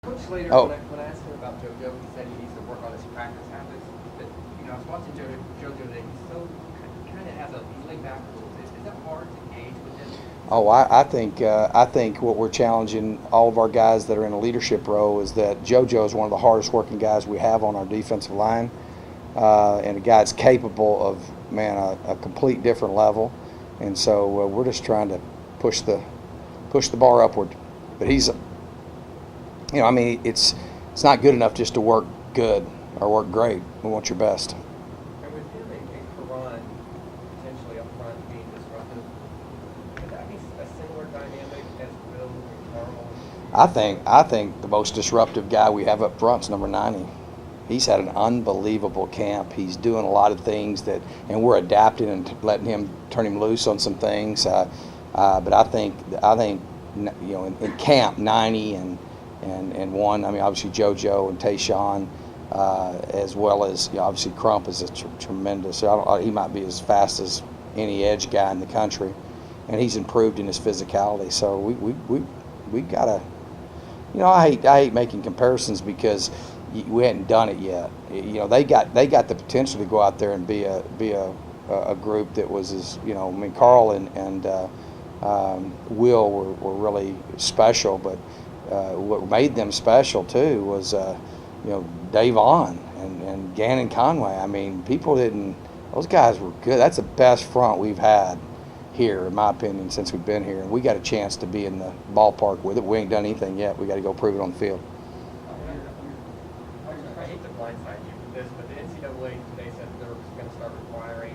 Coach Slater, Oh. when I asked him about JoJo, he said he needs to work on his practice habits. But I was watching JoJo today. He's so kind of has he's laid back a little bit. Is that hard to gauge with him? Oh, I think what we're challenging all of our guys that are in a leadership role is that JoJo is one of the hardest working guys we have on our defensive line, and a guy that's capable of a complete different level, and so we're just trying to push the bar upward. But he's, it's not good enough just to work good or work great. We want your best. And with him and Karan potentially up front being disruptive, could that be a similar dynamic as Will and Carl? I think the most disruptive guy we have up front is number 90. He's had an unbelievable camp. He's doing a lot of things and we're adapting and letting him turn him loose on some things. But I think in camp 90 and one. Obviously JoJo and Tayshawn, as well as obviously Crump is a tremendous. He might be as fast as any edge guy in the country, and he's improved in his physicality. So we gotta. I hate making comparisons because we hadn't done it yet. They got the potential to go out there and be a group that was as Carl and Will were really special, but what made them special too was Dave On and Gannon Conway. People didn't. Those guys were good. That's the best front we've had here, in my opinion, since we've been here. And we got a chance to be in the ballpark with it. We ain't done anything yet. We got to go prove it on the field. I hate to blindside you with this, but the NCAA today said they're going to start requiring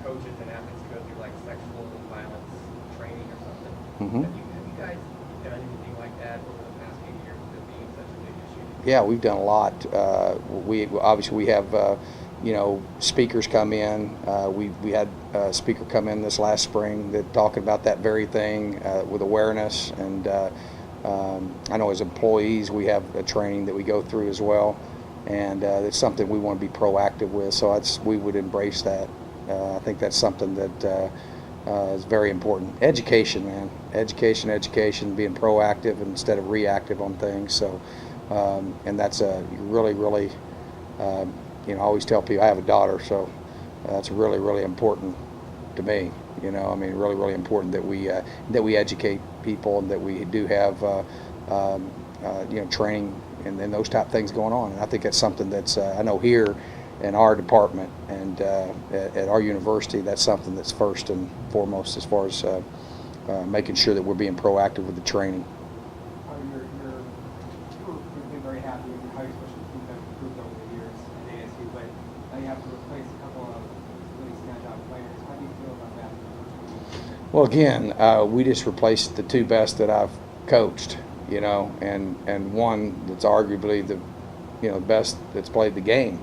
coaches and athletes to go through like sexual violence training or something. Mm-hmm. Have you guys done anything like that over the past few years with it being such a big issue? Yeah, we've done a lot. We have speakers come in. We had a speaker come in this last spring that talking about that very thing with awareness, and I know as employees we have a training that we go through as well, and it's something we want to be proactive with. So we would embrace that. I think that's something that is very important. Education, man. Education, being proactive instead of reactive on things. So, and that's really, I always tell people I have a daughter, so that's really important to me. Really important that we educate people and that we do have training and those type of things going on. And I think that's something that's I know here in our department and at our university, that's something that's first and foremost as far as making sure that we're being proactive with the training. You've been very happy with how your special teams have improved over the years in ASU, but now you have to replace a couple of really standout players. How do you feel about that? Well, again, we just replaced the two best that I've coached, and one that's arguably the best that's played the game.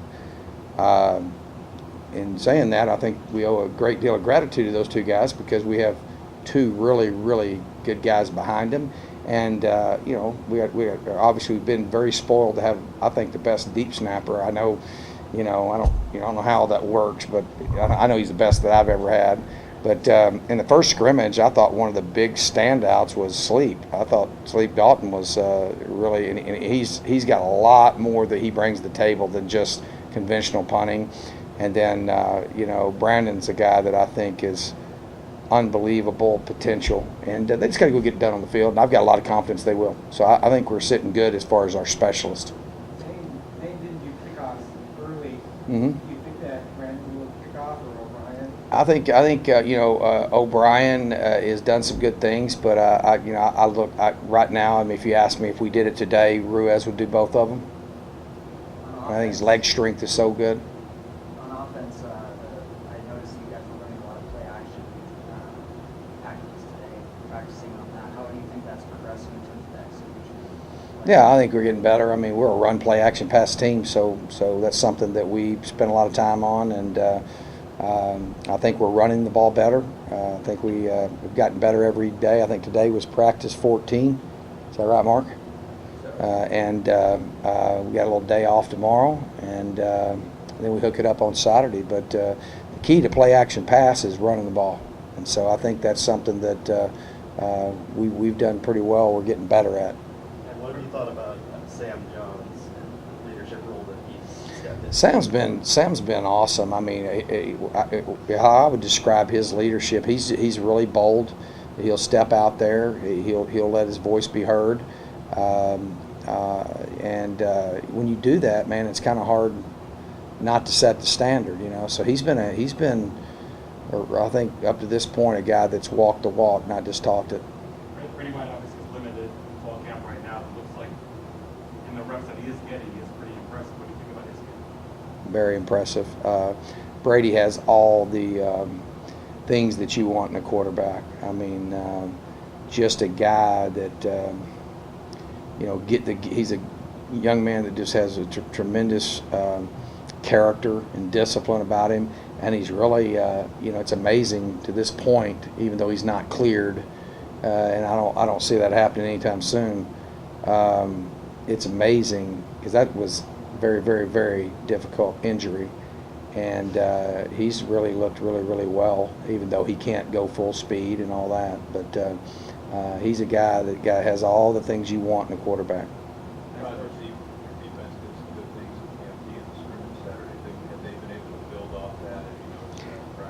In saying that, I think we owe a great deal of gratitude to those two guys because we have two really good guys behind them, and obviously we've been very spoiled to have, I think, the best deep snapper. I know, I don't know how that works, but I know he's the best that I've ever had. But in the first scrimmage, I thought one of the big standouts was Sleep. I thought Sleep Dalton was really, and he's got a lot more that he brings to the table than just conventional punting. And then Brandon's a guy that I think is unbelievable potential, and they just got to go get it done on the field. And I've got a lot of confidence they will. So I think we're sitting good as far as our specialists. They did do kickoffs early. Mm-hmm. Do you think that Brandon will kick off or O'Brien? I think O'Brien has done some good things, but I look right now. If you ask me if we did it today, Ruiz would do both of them. I think his leg strength is so good. On offense, I noticed you guys were running a lot of play action packages today, practicing on that. How do you think that's progressing in terms of the execution? Yeah, I think we're getting better. We're a run, play, action, pass team, so that's something that we spend a lot of time on, and I think we're running the ball better. I think we've gotten better every day. I think today was practice 14. Is that right, Mark? And we got a little day off tomorrow, and then we hook it up on Saturday. But the key to play action pass is running the ball, and so I think that's something that we've done pretty well. We're getting better at. And what do you thought about Sam Jones and the leadership role that he's stepped into? Sam's been awesome. I mean, how I would describe his leadership, he's really bold. He'll step out there. He'll let his voice be heard. When you do that, man, it's kind of hard not to set the standard, you know. So he's been, I think up to this point, a guy that's walked the walk, not just talked it. Brady White obviously is limited in fall camp right now. It looks like in the reps that he is getting, he is pretty impressive. What do you think about his game? Very impressive. Brady has all the things that you want in a quarterback. I mean, just a guy that you know, he's a young man that just has a tremendous character and discipline about him, and he's really, you know, it's amazing to this point, even though he's not cleared, and I don't see that happening anytime soon. It's amazing because that was very, very, very difficult injury, and he's really looked really well, even though he can't go full speed and all that. But he's a guy that has all the things you want in a quarterback.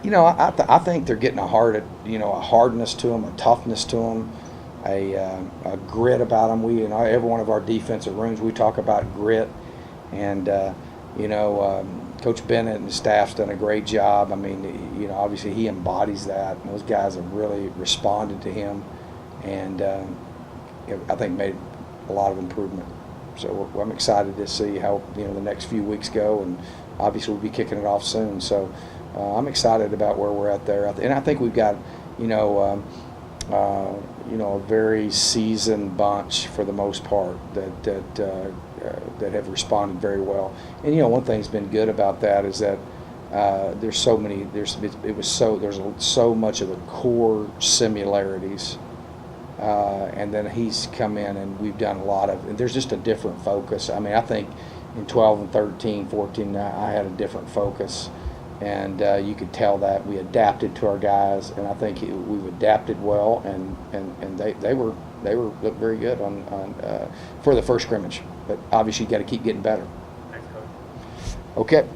You know, I think they're getting a hardness to them, a toughness to them, a grit about them. Every one of our defensive rooms, we talk about grit, and you know, Coach Bennett and the staff's done a great job. I mean, you know, obviously he embodies that. And those guys have really responded to him, and I think made a lot of improvement. So I'm excited to see how, you know, the next few weeks go, and obviously we'll be kicking it off soon. So I'm excited about where we're at there, and I think we've got, you know, a very seasoned bunch for the most part that have responded very well. And you know, one thing's been good about that is that there's so much of the core similarities. And then he's come in and we've done a lot of, and there's just a different focus. I mean, I think in 12 and 13, 14, I had a different focus, and you could tell that we adapted to our guys, and I think we've adapted well, and they looked very good on for the first scrimmage. But obviously you got to keep getting better. Thanks, Coach. Okay.